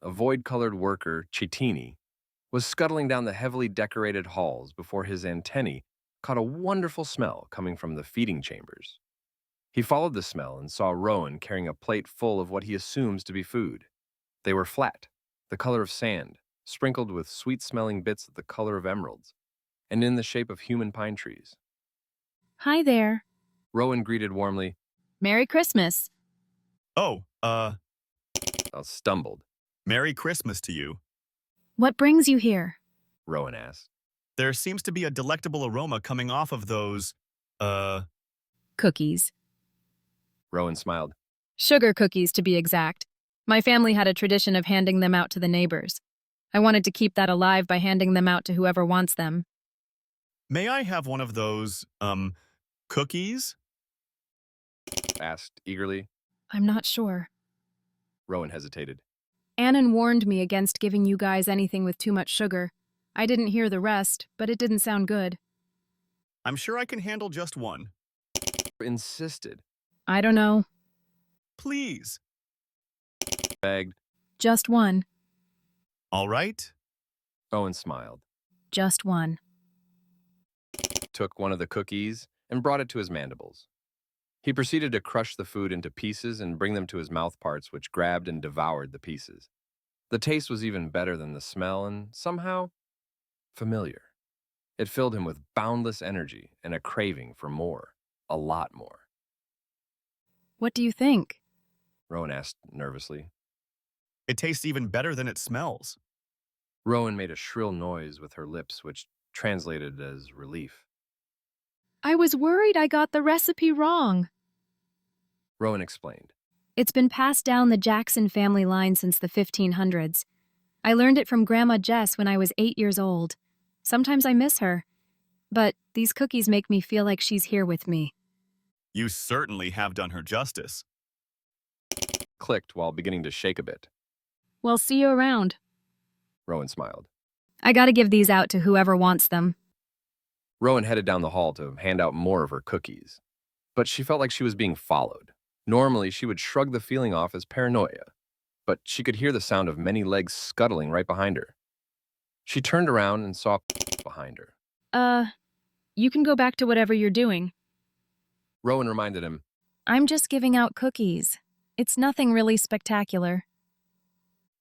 a void-colored worker, Chitini, was scuttling down the heavily decorated halls before his antennae caught a wonderful smell coming from the feeding chambers. He followed the smell and saw Rowan carrying a plate full of what he assumes to be food. They were flat, the color of sand, sprinkled with sweet-smelling bits of the color of emeralds, and in the shape of human pine trees. Hi there. Rowan greeted warmly. Merry Christmas. Oh, Stumbled. Merry Christmas to you. What brings you here? Rowan asked. There seems to be a delectable aroma coming off of those, Cookies. Rowan smiled. Sugar cookies, to be exact. My family had a tradition of handing them out to the neighbors. I wanted to keep that alive by handing them out to whoever wants them. May I have one of those, cookies? Asked eagerly. I'm not sure. Rowan hesitated. Annan warned me against giving you guys anything with too much sugar. I didn't hear the rest, but it didn't sound good. I'm sure I can handle just one. Insisted. I don't know. Please. Begged. Just one. All right. Owen smiled. Just one. Took one of the cookies and brought it to his mandibles. He proceeded to crush the food into pieces and bring them to his mouth parts, which grabbed and devoured the pieces. The taste was even better than the smell and somehow familiar. It filled him with boundless energy and a craving for more, a lot more. What do you think? Rowan asked nervously. It tastes even better than it smells. Rowan made a shrill noise with her lips, which translated as relief. I was worried I got the recipe wrong. Rowan explained. It's been passed down the Jackson family line since the 1500s. I learned it from Grandma Jess when I was 8 years old. Sometimes I miss her, but these cookies make me feel like she's here with me. You certainly have done her justice. Clicked while beginning to shake a bit. Well, see you around. Rowan smiled. I gotta give these out to whoever wants them. Rowan headed down the hall to hand out more of her cookies, but she felt like she was being followed. Normally, she would shrug the feeling off as paranoia, but she could hear the sound of many legs scuttling right behind her. She turned around and saw behind her. You can go back to whatever you're doing. Rowan reminded him. I'm just giving out cookies. It's nothing really spectacular.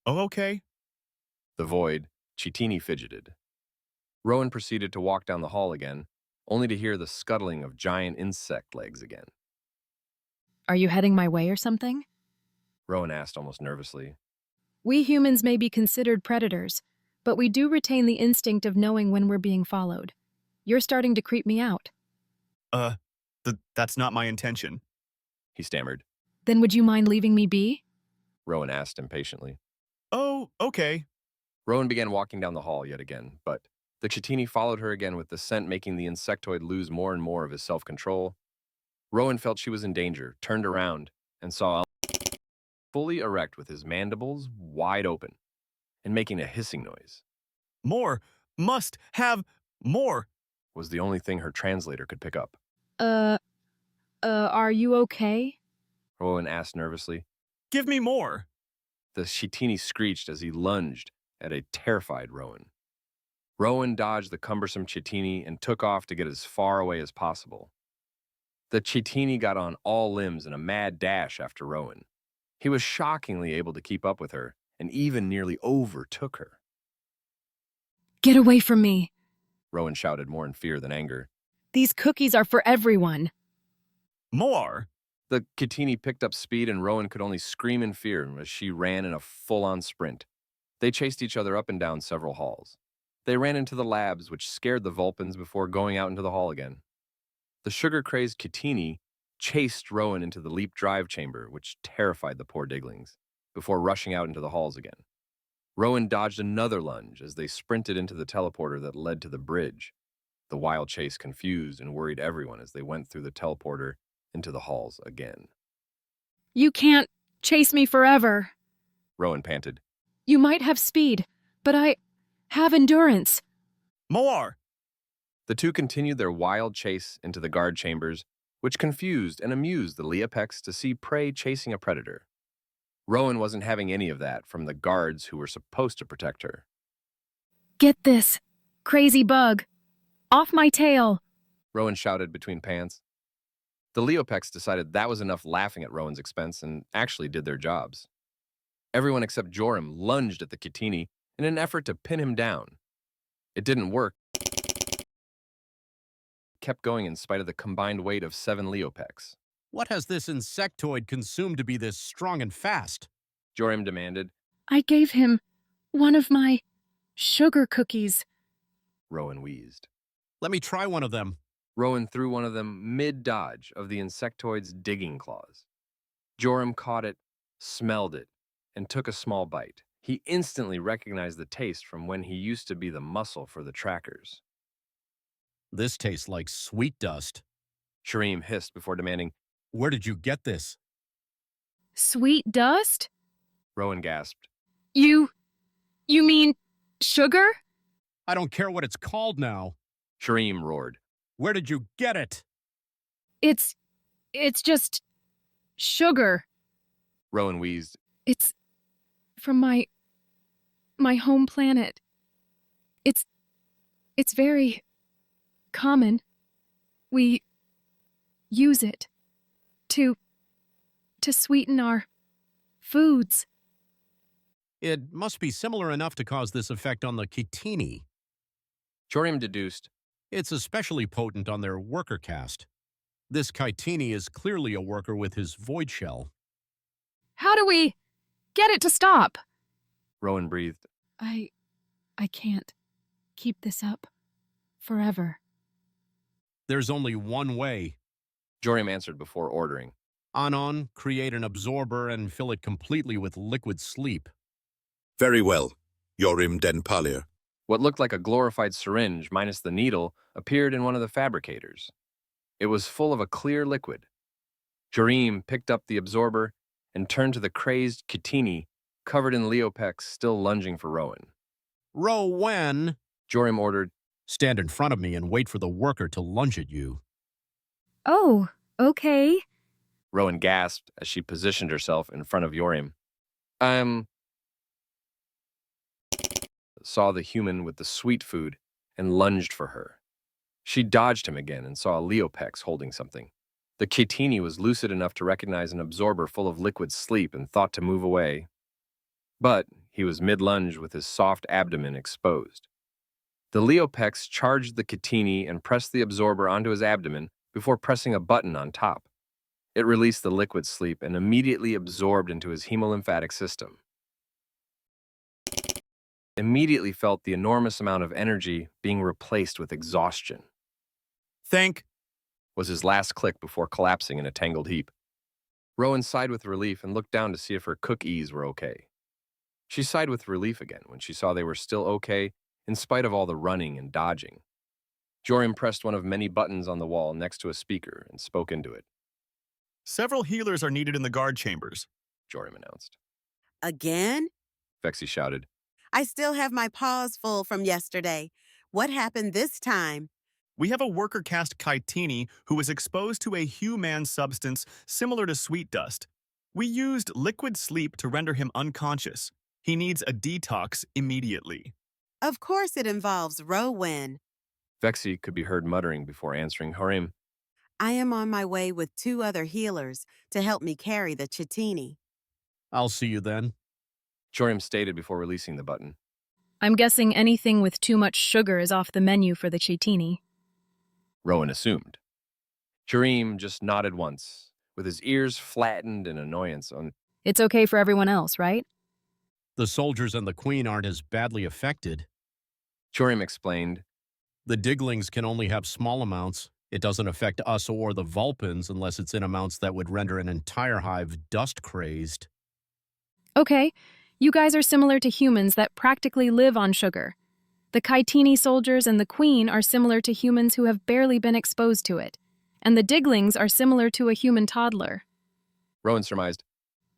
Oh, okay. The void, Chitini fidgeted. Rowan proceeded to walk down the hall again, only to hear the scuttling of giant insect legs again. Are you heading my way or something? Rowan asked almost nervously. We humans may be considered predators, but we do retain the instinct of knowing when we're being followed. You're starting to creep me out. That's not my intention. He stammered. Then would you mind leaving me be? Rowan asked impatiently. Oh, okay. Rowan began walking down the hall yet again, but the Chitini followed her again with the scent making the insectoid lose more and more of his self-control. Rowan felt she was in danger, turned around, and saw fully erect with his mandibles wide open and making a hissing noise. More. Must have more. Was the only thing her translator could pick up. Are you okay? Rowan asked nervously. Give me more. The Chitini screeched as he lunged at a terrified Rowan. Rowan dodged the cumbersome Chitini and took off to get as far away as possible. The Chitini got on all limbs in a mad dash after Rowan. He was shockingly able to keep up with her and even nearly overtook her. Get away from me. Rowan shouted more in fear than anger. These cookies are for everyone. More. The Chitini picked up speed and Rowan could only scream in fear as she ran in a full-on sprint. They chased each other up and down several halls. They ran into the labs, which scared the Vulpins before going out into the hall again. The sugar-crazed Chitini chased Rowan into the leap drive chamber, which terrified the poor Diglings, before rushing out into the halls again. Rowan dodged another lunge as they sprinted into the teleporter that led to the bridge. The wild chase confused and worried everyone as they went through the teleporter into the halls again. You can't chase me forever. Rowan panted. You might have speed, but I have endurance. More. The two continued their wild chase into the guard chambers, which confused and amused the ll̓ḻҭlл to see prey chasing a predator. Rowen wasn't having any of that from the guards who were supposed to protect her. Get this! Crazy bug! Off my tail! Rowen shouted between pants. The ll†lҭlls decided that was enough laughing at Rowen's expense and actually did their jobs. Everyone except Joram lunged at the Chitini in an effort to pin him down. It didn't work. Kept going in spite of the combined weight of 7 ll†lҭlls. What has this insectoid consumed to be this strong and fast? Joram demanded. I gave him one of my sugar cookies. Rowen wheezed. Let me try one of them. Rowen threw one of them mid-dodge of the insectoid's digging claws. Joram caught it, smelled it, and took a small bite. He instantly recognized the taste from when he used to be the muscle for the trackers. This tastes like sweet dust. Shreem hissed before demanding. Where did you get this? Sweet dust? Rowen gasped. You mean sugar? I don't care what it's called now. Shreem roared. Where did you get it? It's just sugar. Rowen wheezed. It's from my home planet. It's very common. We use it to sweeten our foods. It must be similar enough to cause this effect on the Chitini. Joram deduced. It's especially potent on their worker caste. This Chitini is clearly a worker with his void shell. How do we get it to stop? Rowen breathed. I can't keep this up forever. There's only one way. Joram answered before ordering. Anon, create an absorber and fill it completely with liquid sleep. Very well, Yorim den Palir. What looked like a glorified syringe minus the needle appeared in one of the fabricators. It was full of a clear liquid. Joram picked up the absorber and turned to the crazed Chitini, covered in ll†lҭlls, still lunging for Rowen. Rowen, Joram ordered. Stand in front of me and wait for the worker to lunge at you. Oh, okay. Rowen gasped as she positioned herself in front of Joram. Saw the human with the sweet food and lunged for her. She dodged him again and saw a llۂlҭlļs holding something. The Chitini was lucid enough to recognize an absorber full of liquid sleep and thought to move away. But he was mid-lunge with his soft abdomen exposed. The llۂlҭlļs charged the Chitini and pressed the absorber onto his abdomen before pressing a button on top. It released the liquid sleep and immediately absorbed into his hemolymphatic system. Immediately felt the enormous amount of energy being replaced with exhaustion. Thank Was his last click before collapsing in a tangled heap. Rowen sighed with relief and looked down to see if her cookies were okay. She sighed with relief again when she saw they were still okay in spite of all the running and dodging. Joram pressed one of many buttons on the wall next to a speaker and spoke into it. Several healers are needed in the guard chambers. Joram announced. Again? Vexy shouted. I still have my paws full from yesterday. What happened this time? We have a worker caste Chitini who was exposed to a human substance similar to sweet dust. We used liquid sleep to render him unconscious. He needs a detox immediately. Of course it involves Rowen. Vexy could be heard muttering before answering Joram. I am on my way with 2 other healers to help me carry the Chitini. I'll see you then. Joram stated before releasing the button. I'm guessing anything with too much sugar is off the menu for the Chitini. Rowen assumed. Joram just nodded once, with his ears flattened in annoyance on. It's okay for everyone else, right? The soldiers and the queen aren't as badly affected. Joram explained. The Diglings can only have small amounts. It doesn't affect us or the Vulpins unless it's in amounts that would render an entire hive dust-crazed. Okay, you guys are similar to humans that practically live on sugar. The Chitini soldiers and the queen are similar to humans who have barely been exposed to it. And the Diglings are similar to a human toddler. Rowen surmised.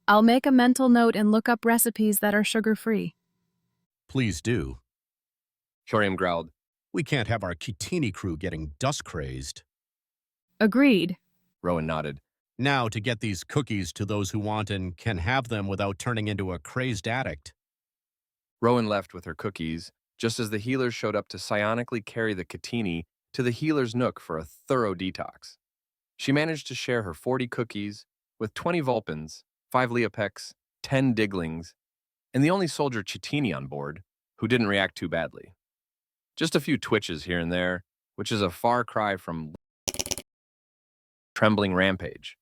I'll make a mental note and look up recipes that are sugar-free. Please do. Joram growled. We can't have our Chitini crew getting dust-crazed. Agreed. Rowen nodded. Now, to get these cookies to those who want and can have them without turning into a crazed addict. Rowen left with her cookies, just as the healers showed up to psionically carry the Chitini to the healer's nook for a thorough detox. She managed to share her 40 cookies with 20 Vulpins, 5 ll̐ḻ̐ҭlls, 10 Diglings, and the only soldier Chitini on board, who didn't react too badly. Just a few twitches here and there, which is a far cry from trembling rampage.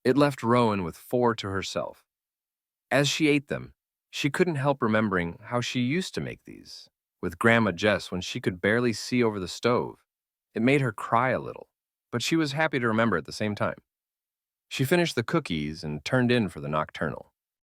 It left Rowen with 4 to herself. As she ate them, she couldn't help remembering how she used to make these, with Grandma Jess when she could barely see over the stove. It made her cry a little, but she was happy to remember at the same time. She finished the cookies and turned in for the nocturnal.